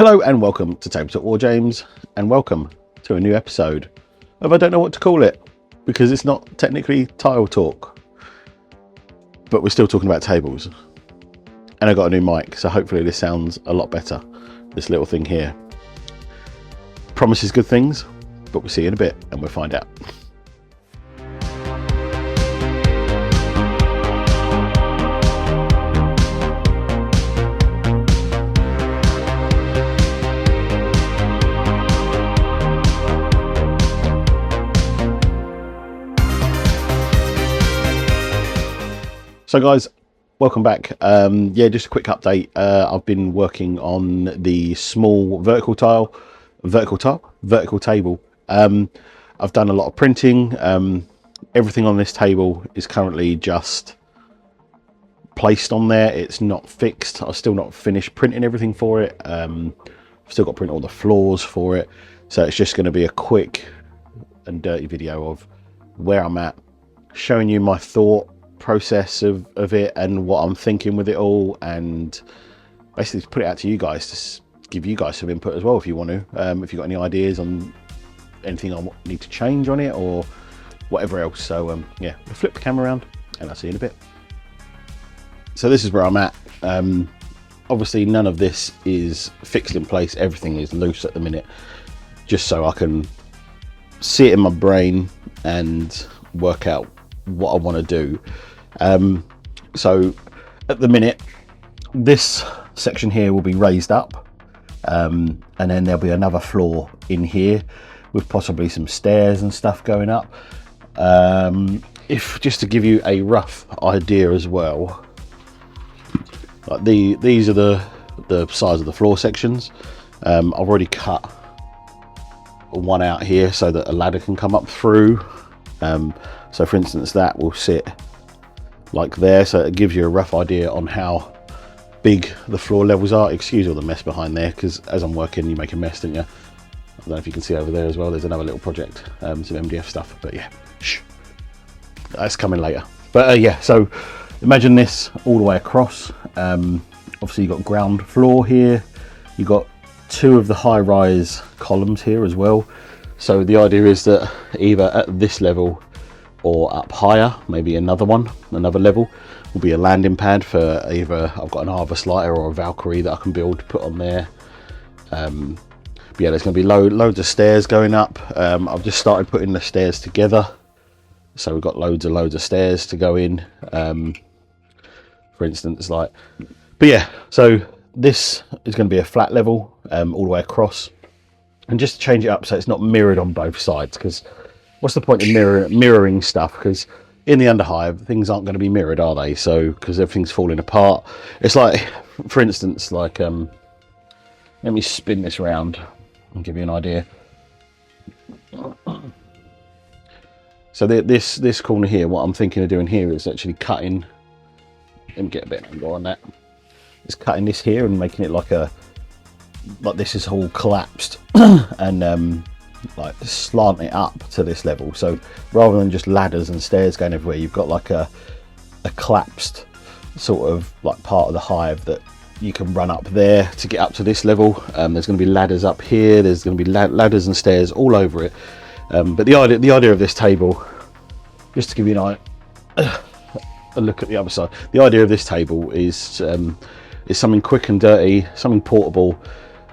Hello and welcome to Tabletop War James, and welcome to a new episode of I don't know what to call it, because it's not technically tile talk, but we're still talking about tables. And I got a new mic, so hopefully this sounds a lot better. This little thing here promises good things, but we'll see in a bit and we'll find out. So guys, welcome back. Yeah, just a quick update. I've been working on the small vertical table. I've done a lot of printing. Everything on this table is currently just placed on there. It's not fixed. I've still not finished printing everything for it. I've still got to print all the floors for it. So it's just going to be a quick and dirty video of where I'm at, showing you my thought process of it and what I'm thinking with it all, and basically to put it out to you guys, to give you guys some input as well if you want to, if you've got any ideas on anything I need to change on it or whatever else. So yeah, I'll flip the camera around and I'll see you in a bit. So this is where I'm at. Obviously none of this is fixed in place, everything is loose at the minute, just so I can see it in my brain and work out what I want to do. So at the minute this section here will be raised up, and then there'll be another floor in here with possibly some stairs and stuff going up. If just to give you a rough idea as well, like these are the size of the floor sections. I've already cut one out here so that a ladder can come up through. So for instance, that will sit like there, so it gives you a rough idea on how big the floor levels are. Excuse all the mess behind there, because as I'm working you make a mess, don't you? I don't know if you can see over there as well, there's another little project, some MDF stuff, but yeah, shh, that's coming later. But yeah, so imagine this all the way across. Obviously you've got ground floor here, you've got two of the high-rise columns here as well. So the idea is that either at this level or up higher, maybe another level, will be a landing pad for either, I've got an Harvest Lighter or a Valkyrie that I can build, put on there. But yeah, there's going to be loads of stairs going up. I've just started putting the stairs together, so we've got loads of stairs to go in, for instance, like. But yeah, so this is going to be a flat level all the way across, and just to change it up so it's not mirrored on both sides, because what's the point of mirroring stuff? Because in the underhive things aren't going to be mirrored, are they? So because everything's falling apart. It's like, for instance, like let me spin this around and give you an idea. So this corner here, what I'm thinking of doing here is actually cutting, let me get a bit of angle on that, is cutting this here and making it like this is all collapsed and like slant it up to this level. So rather than just ladders and stairs going everywhere, you've got like a collapsed sort of like part of the hive that you can run up there to get up to this level. There's going to be ladders up here, there's going to be ladders and stairs all over it. But the idea of this table, just to give you a look at the other side, the idea of this table is something quick and dirty, something portable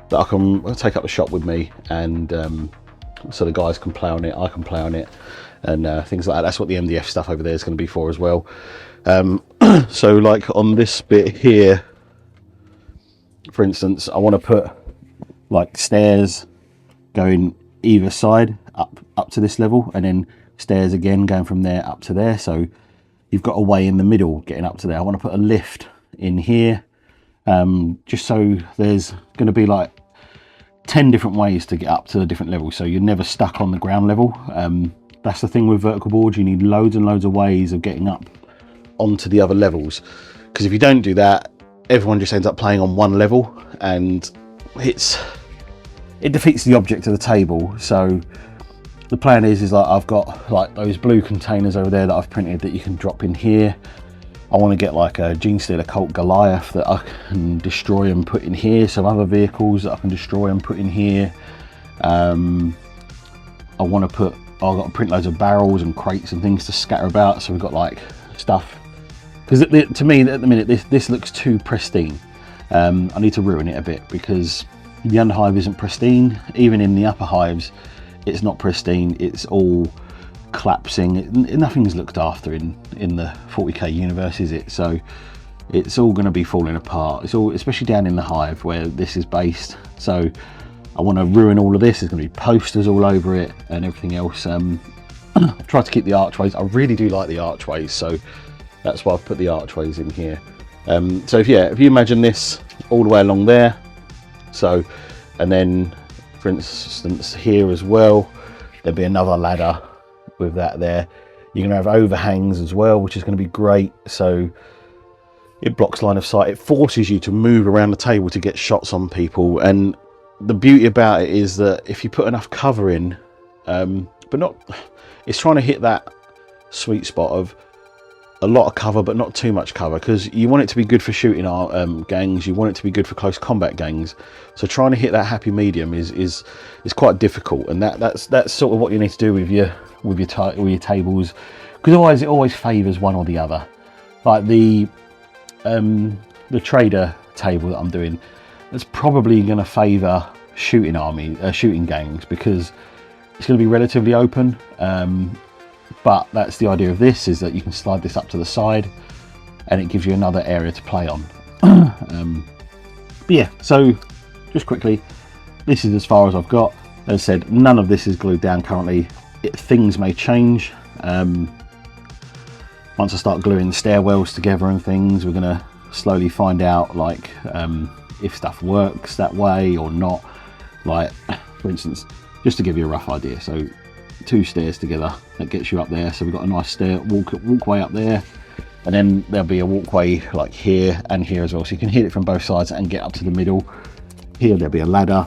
that I can take up the shop with me, and so the guys can play on it, I can play on it, and things like that. That's what the MDF stuff over there is going to be for as well. So like on this bit here, for instance, I want to put like stairs going either side up to this level, and then stairs again going from there up to there, so you've got a way in the middle getting up to there. I want to put a lift in here, just so there's going to be like 10 different ways to get up to the different levels, so you're never stuck on the ground level. That's the thing with vertical boards, you need loads and loads of ways of getting up onto the other levels, because if you don't do that, everyone just ends up playing on one level, and it defeats the object of the table. So the plan is like I've got like those blue containers over there that I've printed that you can drop in here. I want to get like a Gene Stealer Colt Goliath that I can destroy and put in here. Some other vehicles that I can destroy and put in here. I want to put, I've got to print loads of barrels and crates and things to scatter about. So we've got like stuff, because to me at the minute this looks too pristine. I need to ruin it a bit, because the underhive isn't pristine. Even in the upper hives, it's not pristine. It's all collapsing. Nothing's looked after in the 40k universe, is it? So it's all going to be falling apart. It's all, especially down in the hive where this is based. So I want to ruin all of this. There's going to be posters all over it and everything else. I've tried to keep the archways. I really do like the archways, so that's why I've put the archways in here. So if you imagine this all the way along there, so, and then for instance here as well, there'll be another ladder with that there. You're going to have overhangs as well, which is going to be great. So it blocks line of sight. It forces you to move around the table to get shots on people. And the beauty about it is that if you put enough cover in, but not, it's trying to hit that sweet spot of a lot of cover but not too much cover, because you want it to be good for shooting our gangs, you want it to be good for close combat gangs. So trying to hit that happy medium is quite difficult, and that's sort of what you need to do with your tables, because otherwise it always favors one or the other. Like the trader table that I'm doing, that's probably going to favor shooting gangs, because it's going to be relatively open. But that's the idea of this, is that you can slide this up to the side and it gives you another area to play on. But yeah, so just quickly, this is as far as I've got. As I said, none of this is glued down currently. Things may change. Once I start gluing the stairwells together and things, we're going to slowly find out like if stuff works that way or not. Like, for instance, just to give you a rough idea, so 2 stairs together, that gets you up there. So we've got a nice walkway up there, and then there'll be a walkway like here and here as well, so you can hit it from both sides and get up to the middle. Here there'll be a ladder.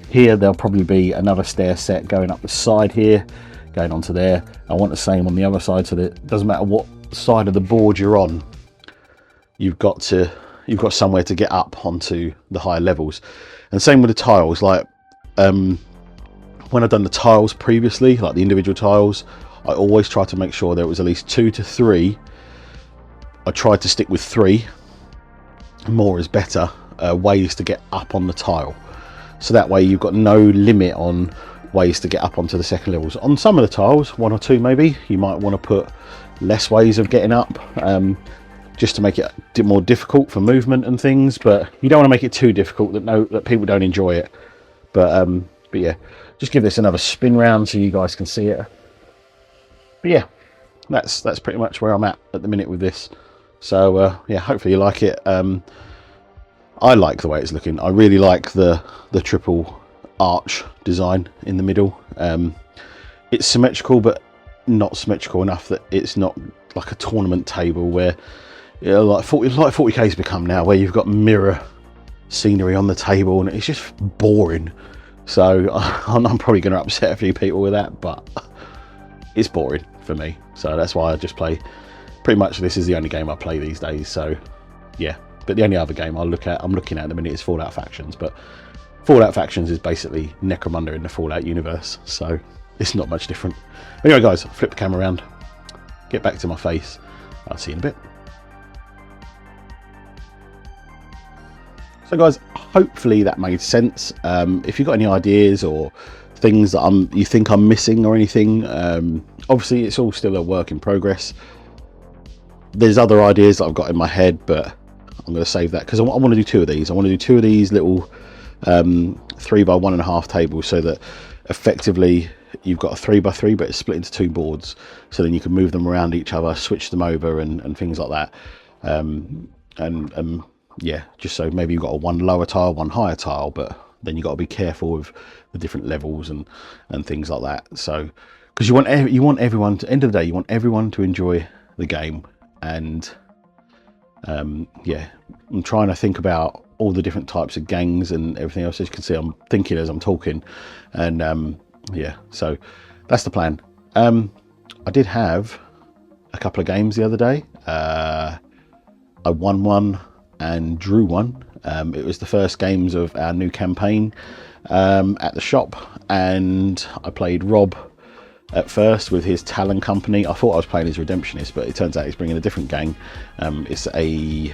Here there'll probably be another stair set going up the side here, going onto there. I want the same on the other side, so that it doesn't matter what side of the board you're on, you've got somewhere to get up onto the higher levels. And same with the tiles. Like when I've done the tiles previously, like the individual tiles, I always try to make sure there was at least 2 to 3. I tried to stick with 3, more is better, ways to get up on the tile. So that way you've got no limit on ways to get up onto the second levels. On some of the tiles, 1 or 2 maybe, you might want to put less ways of getting up, just to make it more difficult for movement and things. But you don't want to make it too difficult that people don't enjoy it. But yeah, just give this another spin round so you guys can see it. But yeah, that's pretty much where I'm at the minute with this. So yeah, hopefully you like it. I like the way it's looking. I really like the triple arch design in the middle. It's symmetrical, but not symmetrical enough that it's not like a tournament table where, you know, like 40k's become now, where you've got mirror scenery on the table and it's just boring. So I'm probably going to upset a few people with that, but it's boring for me. So that's why I just play, pretty much this is the only game I play these days. So yeah, but the only other game I'm looking at the minute is Fallout Factions. But Fallout Factions is basically Necromunda in the Fallout universe, so it's not much different. Anyway guys, I'll flip the camera around, get back to my face. I'll see you in a bit. So guys, hopefully that made sense. If you've got any ideas or things that you think I'm missing or anything, obviously it's all still a work in progress. There's other ideas that I've got in my head, but I'm going to save that because I want to do 2 of these. I want to do 2 of these little 3 by 1.5 tables, so that effectively you've got a 3 by 3, but it's split into 2 boards, so then you can move them around each other, switch them over and things like that. Yeah, just so maybe you've got a 1 lower tile, 1 higher tile, but then you've got to be careful with the different levels and things like that. So because you want everyone to, end of the day, you want everyone to enjoy the game. And yeah, I'm trying to think about all the different types of gangs and everything else. As you can see, I'm thinking as I'm talking, and yeah, so that's the plan. I did have a couple of games the other day. I won one and drew one. It was the first games of our new campaign at the shop, and I played Rob at first with his Talon company. I thought I was playing his Redemptionist, but it turns out he's bringing a different gang. It's a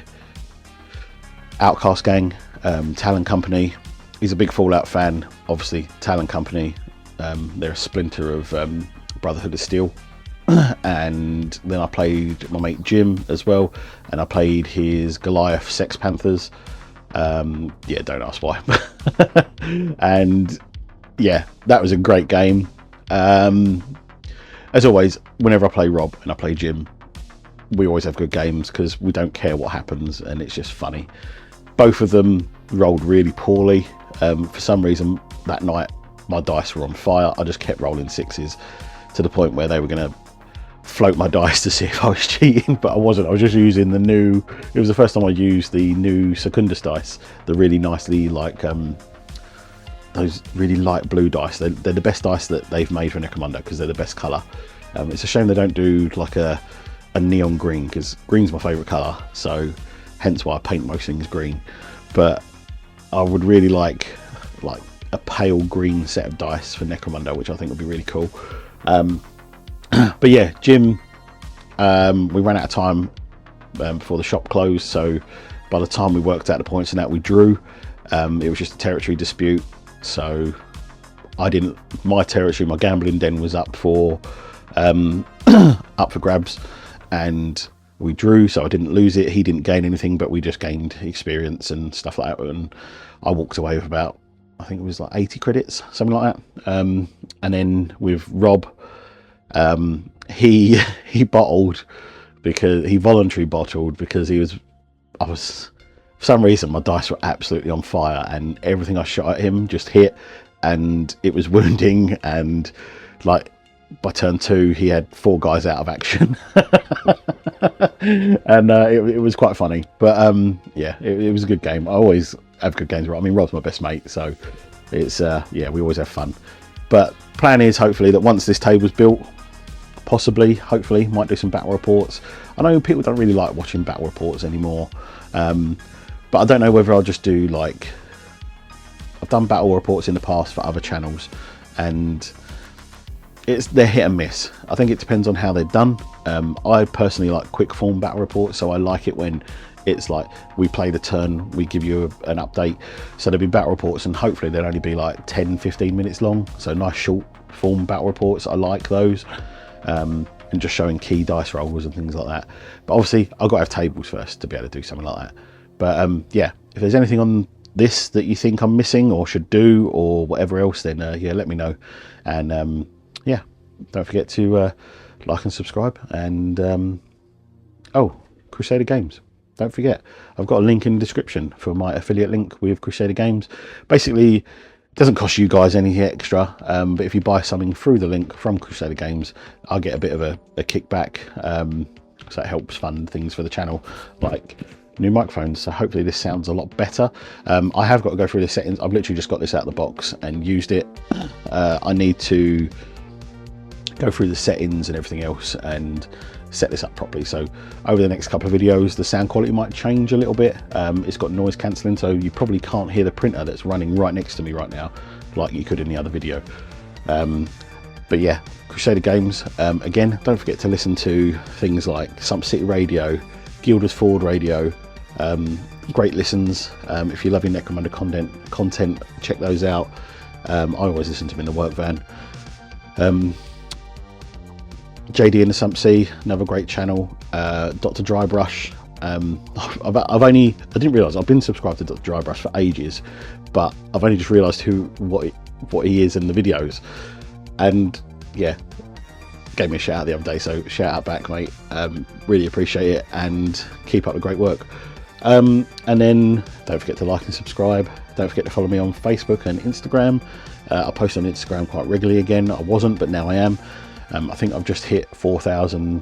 Outcast gang, Talon company. He's a big Fallout fan, obviously. Talon company, they're a splinter of Brotherhood of Steel. And then I played my mate Jim as well, and I played his Goliath Sex Panthers. Yeah, don't ask why. And yeah, that was a great game. As always, whenever I play Rob and I play Jim, we always have good games because we don't care what happens and it's just funny. Both of them rolled really poorly. For some reason that night my dice were on fire. I just kept rolling sixes to the point where they were going to float my dice to see if I was cheating, but I wasn't. I was just using the new, it was the first time I used the new Secundus dice, the really nicely like those really light blue dice. They're the best dice that they've made for Necromunda because they're the best colour. It's a shame they don't do like a neon green, because green's my favourite colour, so hence why I paint most things green. But I would really like a pale green set of dice for Necromunda, which I think would be really cool. But yeah, Jim, we ran out of time before the shop closed, so by the time we worked out the points and that, we drew. It was just a territory dispute, so my territory, my gambling den was up for grabs, and we drew, so I didn't lose it. He didn't gain anything, but we just gained experience and stuff like that, and I walked away with about, I think it was like 80 credits, something like that. And then with Rob, he bottled, because he voluntarily bottled because I was for some reason my dice were absolutely on fire and everything I shot at him just hit and it was wounding, and like by turn 2 he had 4 guys out of action. And it was quite funny, but yeah, it was a good game. I always have good games. I mean, Rob's my best mate, so it's yeah, we always have fun. But plan is hopefully that once this table's built, hopefully might do some battle reports. I know people don't really like watching battle reports anymore, but I don't know whether I'll just do like, I've done battle reports in the past for other channels and they're hit and miss. I think it depends on how they're done. I personally like quick form battle reports, so I like it when it's like we play the turn, we give you an update. So there'll be battle reports and hopefully they'll only be like 10-15 minutes long, so nice short form battle reports. I like those, and just showing key dice rolls and things like that. But obviously I've got to have tables first to be able to do something like that. But yeah, if there's anything on this that you think I'm missing or should do or whatever else, then yeah, let me know. And yeah, don't forget to like and subscribe. And oh, Crusader Games, don't forget, I've got a link in the description for my affiliate link with Crusader Games. Basically, it doesn't cost you guys any extra, but if you buy something through the link from Crusader Games, I'll get a bit of a kickback, so it helps fund things for the channel, like new microphones. So hopefully this sounds a lot better. I have got to go through the settings. I've literally just got this out of the box and used it. I need to go through the settings and everything else and set this up properly. So over the next couple of videos the sound quality might change a little bit. It's got noise cancelling, so you probably can't hear the printer that's running right next to me right now like you could in the other video. But yeah, Crusader Games, again, don't forget to listen to things like Sump City Radio, Guilders Ford Radio, great listens. If you're loving Necromunda content, check those out. I always listen to them in the work van. JD and the Sump Sea, another great channel. Dr. Drybrush, I didn't realise I've been subscribed to Dr. Drybrush for ages, but I've only just realised what he is in the videos. And yeah, gave me a shout out the other day, so shout out back, mate. Really appreciate it and keep up the great work. And then don't forget to like and subscribe. Don't forget to follow me on Facebook and Instagram. I post on Instagram quite regularly again. I wasn't, but now I am. I think I've just hit 4,000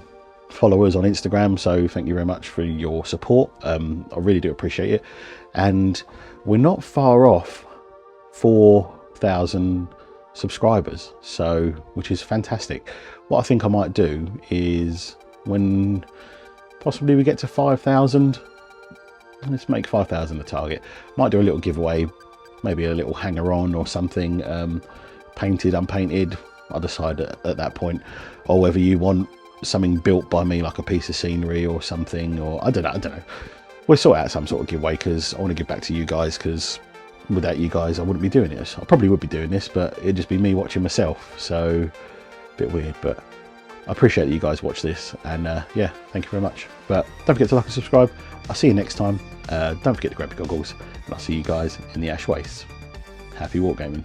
followers on Instagram, so thank you very much for your support. I really do appreciate it. And we're not far off 4,000 subscribers, so which is fantastic. What I think I might do is when possibly we get to 5,000. Let's make 5,000 a target. Might do a little giveaway, maybe a little hanger on or something, painted, unpainted, I'll decide at that point. Or whether you want something built by me, like a piece of scenery or something, or I don't know. We'll sort out some sort of giveaway, because I want to give back to you guys, because without you guys I wouldn't be doing this. I probably would be doing this, but it'd just be me watching myself, so a bit weird. But I appreciate that you guys watch this, and yeah, thank you very much. But don't forget to like and subscribe. I'll see you next time. Don't forget to grab your goggles, and I'll see you guys in the Ash Wastes. Happy wargaming.